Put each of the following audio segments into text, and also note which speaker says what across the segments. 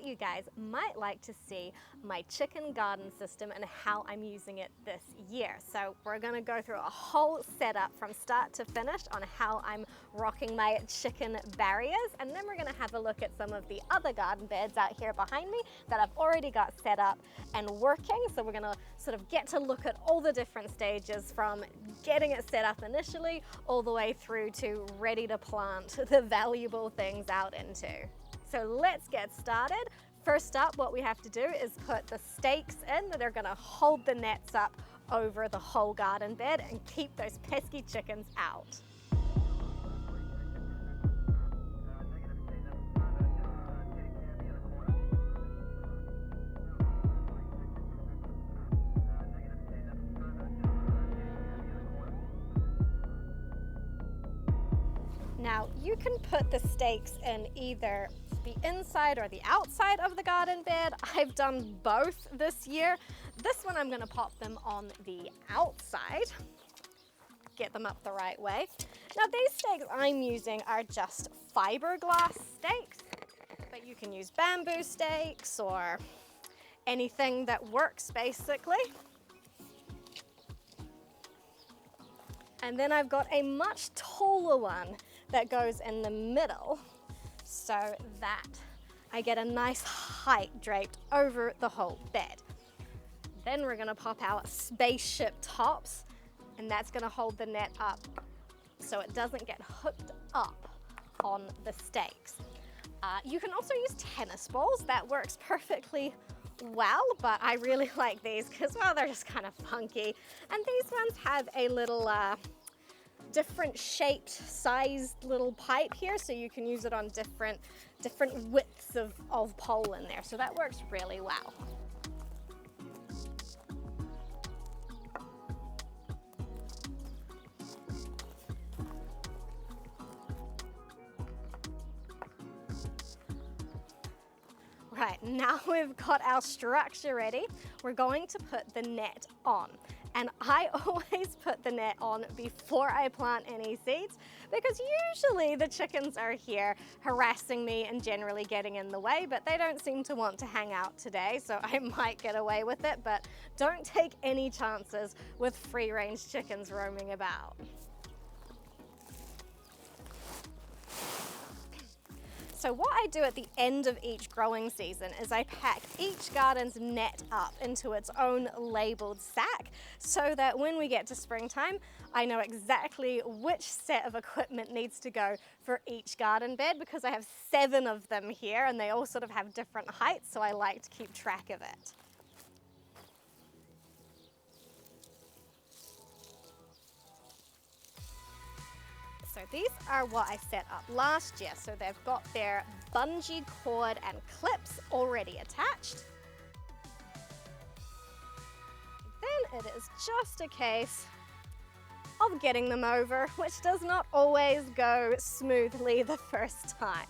Speaker 1: you guys might like to see my chicken garden system and how I'm using it this year. So we're gonna go through a whole setup from start to finish on how I'm rocking my chicken barriers, and then we're gonna have a look at some of the other garden beds out here behind me that I've already got set up and working. So we're gonna sort of get to look at all the different stages from getting it set up initially all the way through to ready to plant the valuable things out into. So let's get started. First up, what we have to do is put the stakes in that are gonna hold the nets up over the whole garden bed and keep those pesky chickens out. Now, you can put the stakes in either the inside or the outside of the garden bed. I've done both this year. This one I'm gonna pop them on the outside, get them up the right way. Now, these stakes I'm using are just fiberglass stakes, but you can use bamboo stakes or anything that works basically. And then I've got a much taller one that goes in the middle so that I get a nice height draped over the whole bed. Then we're gonna pop our spaceship tops, and that's gonna hold the net up so it doesn't get hooked up on the stakes. You can also use tennis balls. That works perfectly well, but I really like these because, well, they're just kind of funky. And these ones have a little different shaped, sized little pipe here, so you can use it on different widths of pole in there. So that works really well. Right, now we've got our structure ready, we're going to put the net on. And I always put the net on before I plant any seeds because usually the chickens are here harassing me and generally getting in the way, but they don't seem to want to hang out today, so I might get away with it, but don't take any chances with free-range chickens roaming about. So what I do at the end of each growing season is I pack each garden's net up into its own labeled sack so that when we get to springtime, I know exactly which set of equipment needs to go for each garden bed because I have 7 of them here and they all sort of have different heights, so I like to keep track of it. So these are what I set up last year. So they've got their bungee cord and clips already attached. Then it is just a case of getting them over, which does not always go smoothly the first time.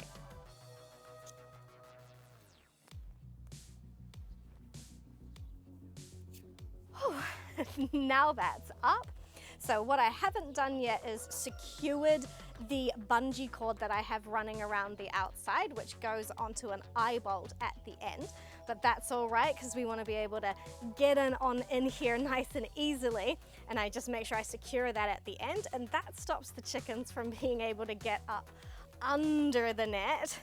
Speaker 1: Now that's up. So what I haven't done yet is secured the bungee cord that I have running around the outside, which goes onto an eye bolt at the end. But that's all right because we want to be able to get in here nice and easily. And I just make sure I secure that at the end, and that stops the chickens from being able to get up under the net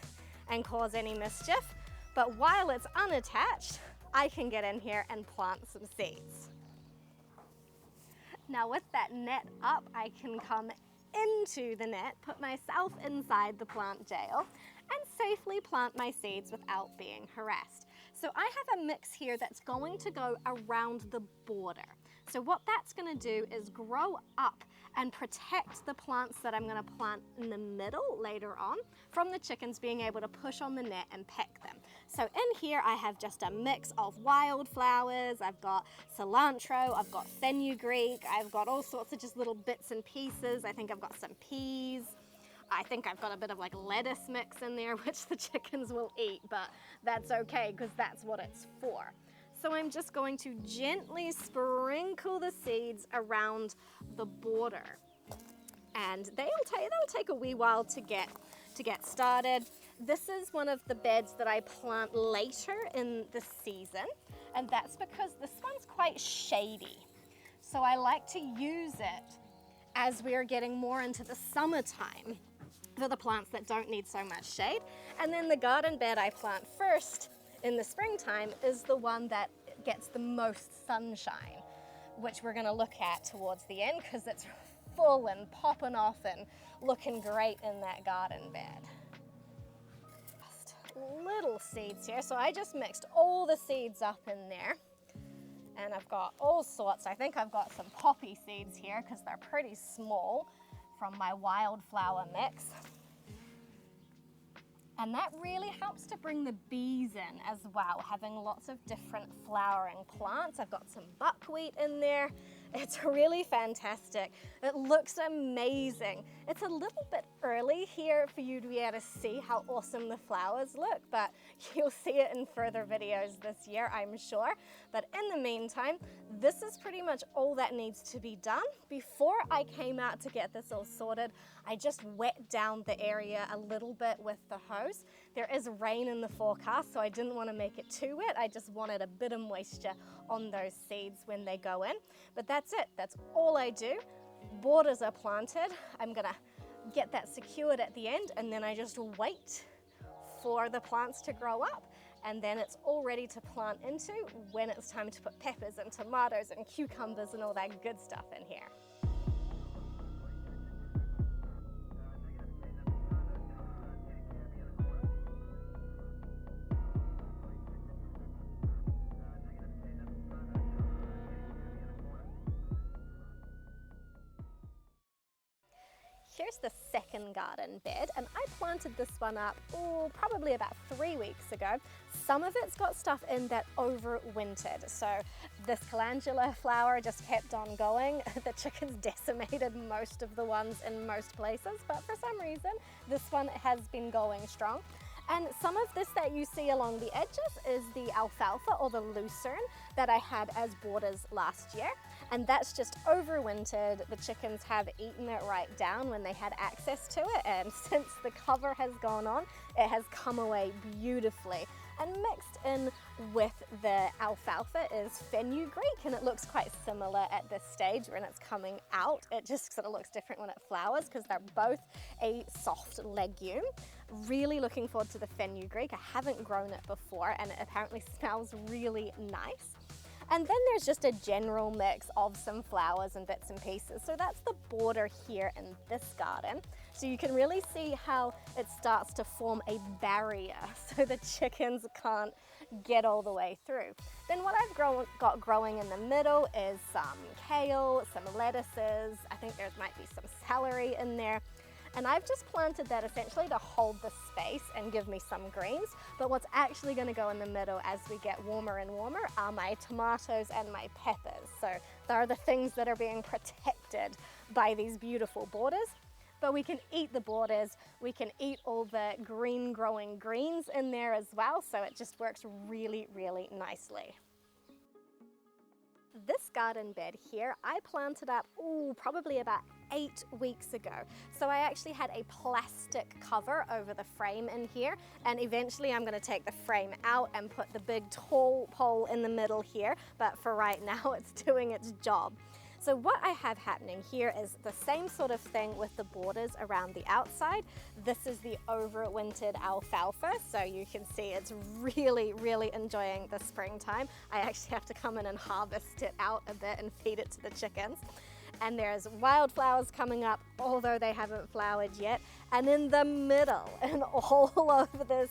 Speaker 1: and cause any mischief. But while it's unattached, I can get in here and plant some seeds. Now with that net up, I can come into the net, put myself inside the plant jail, and safely plant my seeds without being harassed. So I have a mix here that's going to go around the border. So what that's going to do is grow up and protect the plants that I'm going to plant in the middle later on from the chickens being able to push on the net and peck them. So in here I have just a mix of wildflowers, I've got cilantro, I've got fenugreek, I've got all sorts of just little bits and pieces. I think I've got some peas. I think I've got a bit of like lettuce mix in there, which the chickens will eat, but that's okay because that's what it's for. So I'm just going to gently sprinkle the seeds around the border. And they'll take a wee while to get started. This is one of the beds that I plant later in the season, and that's because this one's quite shady. So I like to use it as we are getting more into the summertime for the plants that don't need so much shade. And then the garden bed I plant first in the springtime is the one that gets the most sunshine, which we're gonna look at towards the end because it's full and popping off and looking great in that garden bed. Just little seeds here. So I just mixed all the seeds up in there. And I've got all sorts. I think I've got some poppy seeds here because they're pretty small from my wildflower mix. And that really helps to bring the bees in as well, having lots of different flowering plants. I've got some buckwheat in there. It's really fantastic. It looks amazing. It's a little bit early here for you to be able to see how awesome the flowers look, but you'll see it in further videos this year, I'm sure. But in the meantime, this is pretty much all that needs to be done. Before I came out to get this all sorted, I just wet down the area a little bit with the hose. There is rain in the forecast, so I didn't want to make it too wet. I just wanted a bit of moisture on those seeds when they go in. But that's it. That's all I do. Borders are planted. I'm going to get that secured at the end, and then I just wait for the plants to grow up. And then it's all ready to plant into when it's time to put peppers and tomatoes and cucumbers and all that good stuff in here. Here's the second garden bed, and I planted this one up probably about 3 weeks ago. Some of it's got stuff in that overwintered, so this calendula flower just kept on going. The chickens decimated most of the ones in most places, but for some reason this one has been going strong. And some of this that you see along the edges is the alfalfa or the lucerne that I had as borders last year. And that's just overwintered. The chickens have eaten it right down when they had access to it. And since the cover has gone on, it has come away beautifully. And mixed in with the alfalfa is fenugreek, and it looks quite similar at this stage when it's coming out. It just sort of looks different when it flowers because they're both a soft legume. Really looking forward to the fenugreek. I haven't grown it before, and it apparently smells really nice. And then there's just a general mix of some flowers and bits and pieces. So that's the border here in this garden. So you can really see how it starts to form a barrier so the chickens can't get all the way through. Then what I've got growing in the middle is some kale, some lettuces. I think there might be some celery in there. And I've just planted that essentially to hold the space and give me some greens. But what's actually going to go in the middle as we get warmer and warmer are my tomatoes and my peppers. So they're the things that are being protected by these beautiful borders. But we can eat the borders, we can eat all the green growing greens in there as well. So it just works really, really nicely. This garden bed here, I planted up, probably about 8 weeks ago. So I actually had a plastic cover over the frame in here, and eventually I'm going to take the frame out and put the big tall pole in the middle here, but for right now it's doing its job. So what I have happening here is the same sort of thing with the borders around the outside. This is the overwintered alfalfa, so you can see it's really, really enjoying the springtime. I actually have to come in and harvest it out a bit and feed it to the chickens. And there's wildflowers coming up, although they haven't flowered yet. And in the middle, and all over this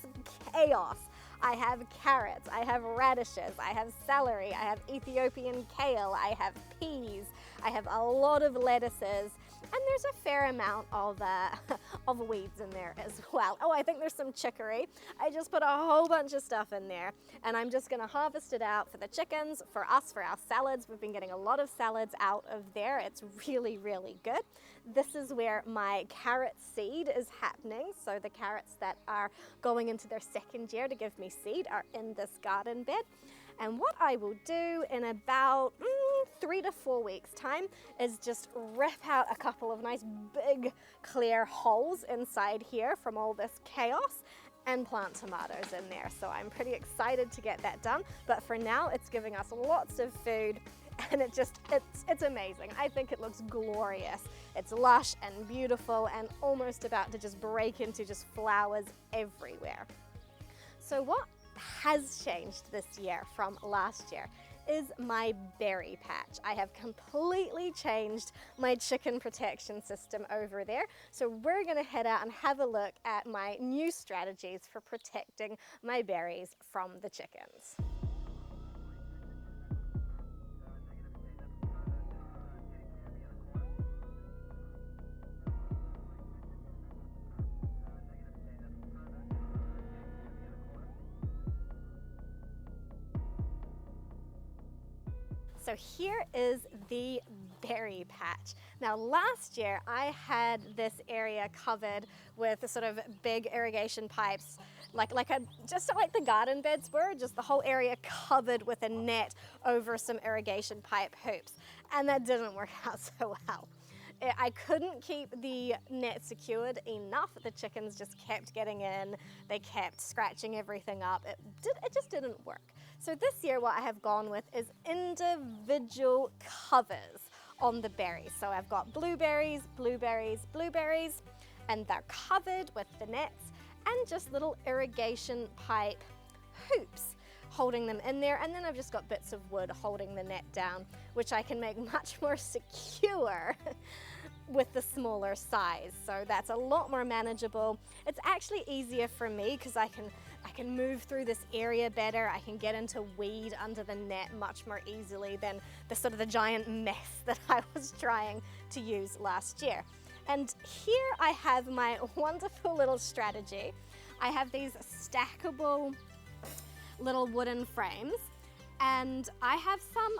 Speaker 1: chaos, I have carrots, I have radishes, I have celery, I have Ethiopian kale, I have peas, I have a lot of lettuces, and there's a fair amount of weeds in there as well. Oh, I think there's some chicory. I just put a whole bunch of stuff in there, and I'm just gonna harvest it out for the chickens, for us, for our salads. We've been getting a lot of salads out of there. It's really, really good. This is where my carrot seed is happening. So the carrots that are going into their second year to give me seed are in this garden bed. And what I will do in about 3 to 4 weeks time is just rip out a couple of nice big clear holes inside here from all this chaos and plant tomatoes in there. So I'm pretty excited to get that done. But for now, it's giving us lots of food, and it's amazing. I think it looks glorious. It's lush and beautiful and almost about to just break into just flowers everywhere. So what has changed this year from last year is my berry patch. I have completely changed my chicken protection system over there. So we're gonna head out and have a look at my new strategies for protecting my berries from the chickens. So here is the berry patch. Now last year I had this area covered with sort of big irrigation pipes, just like the garden beds were, just the whole area covered with a net over some irrigation pipe hoops. And that didn't work out so well. I couldn't keep the net secured enough. The chickens just kept getting in. They kept scratching everything up. It just didn't work. So this year what I have gone with is individual covers on the berries. So I've got blueberries, blueberries, blueberries, and they're covered with the nets and just little irrigation pipe hoops holding them in there. And then I've just got bits of wood holding the net down, which I can make much more secure with the smaller size. So that's a lot more manageable. It's actually easier for me because I can move through this area better. I can get into weed under the net much more easily than the giant mess that I was trying to use last year. And here I have my wonderful little strategy. I have these stackable little wooden frames, and I have some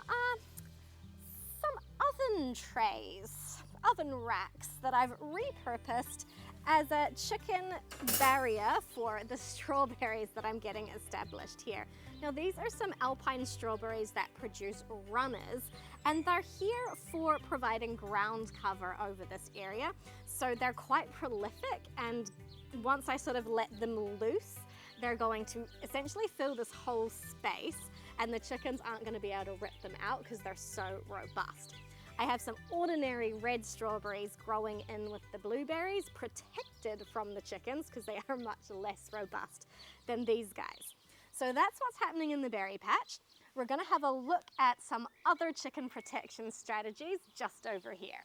Speaker 1: oven trays, oven racks that I've repurposed as a chicken barrier for the strawberries that I'm getting established here. Now these are some alpine strawberries that produce runners, and they're here for providing ground cover over this area. So they're quite prolific, and once I sort of let them loose, they're going to essentially fill this whole space, and the chickens aren't going to be able to rip them out because they're so robust. I have some ordinary red strawberries growing in with the blueberries, protected from the chickens because they are much less robust than these guys. So that's what's happening in the berry patch. We're going to have a look at some other chicken protection strategies just over here.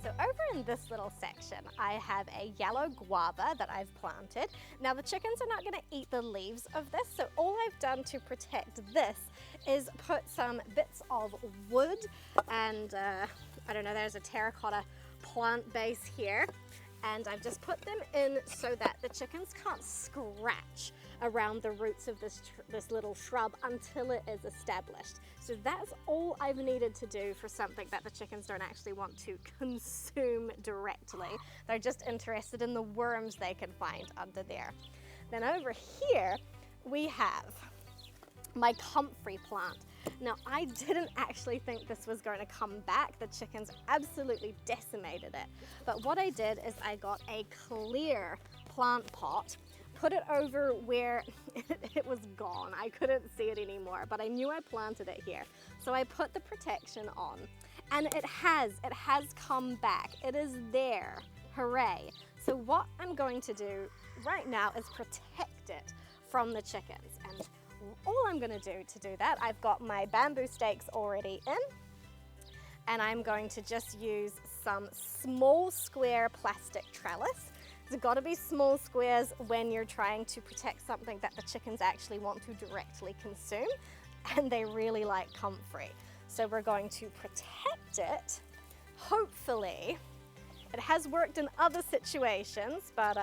Speaker 1: So over in this little section, I have a yellow guava that I've planted. Now the chickens are not going to eat the leaves of this, so all I've done to protect this is put some bits of wood and I don't know, there's a terracotta plant base here, and I've just put them in so that the chickens can't scratch around the roots of this little shrub until it is established. So that's all I've needed to do for something that the chickens don't actually want to consume directly. They're just interested in the worms they can find under there. Then over here we have my comfrey plant. Now I didn't actually think this was going to come back. The chickens absolutely decimated it. But what I did is I got a clear plant pot, put it over where it was gone. I couldn't see it anymore, but I knew I planted it here. So I put the protection on, and it has come back. It is there, hooray. So what I'm going to do right now is protect it from the chickens. And all I'm gonna do to do that, I've got my bamboo stakes already in, and I'm going to just use some small square plastic trellis. It's got to be small squares when you're trying to protect something that the chickens actually want to directly consume, and they really like comfrey. So we're going to protect it. Hopefully, it has worked in other situations, but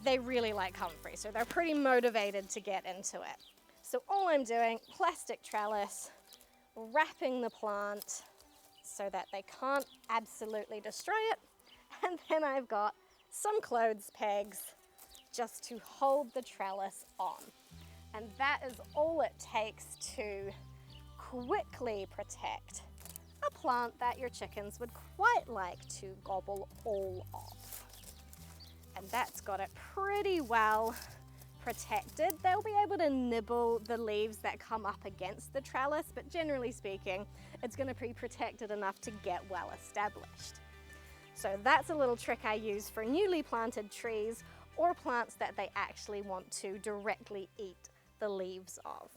Speaker 1: they really like comfrey, so they're pretty motivated to get into it. So all I'm doing, plastic trellis, wrapping the plant so that they can't absolutely destroy it, And then I've got some clothes pegs just to hold the trellis on. And that is all it takes to quickly protect a plant that your chickens would quite like to gobble all of. And that's got it pretty well protected. They'll be able to nibble the leaves that come up against the trellis, but generally speaking, it's going to be protected enough to get well established. So that's a little trick I use for newly planted trees or plants that they actually want to directly eat the leaves of.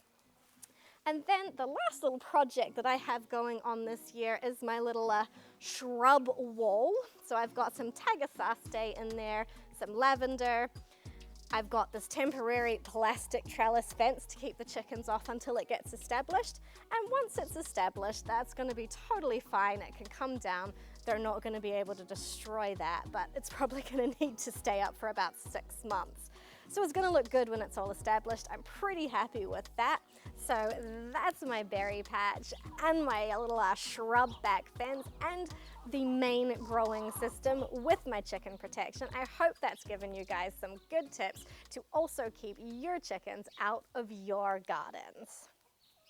Speaker 1: And then the last little project that I have going on this year is my little shrub wall. So I've got some tagasaste in there, some lavender. I've got this temporary plastic trellis fence to keep the chickens off until it gets established. And once it's established, that's going to be totally fine. It can come down. They're not going to be able to destroy that, but it's probably going to need to stay up for about 6 months. So it's going to look good when it's all established. I'm pretty happy with that. So that's my berry patch and my little shrub back fence and the main growing system with my chicken protection. I hope that's given you guys some good tips to also keep your chickens out of your gardens.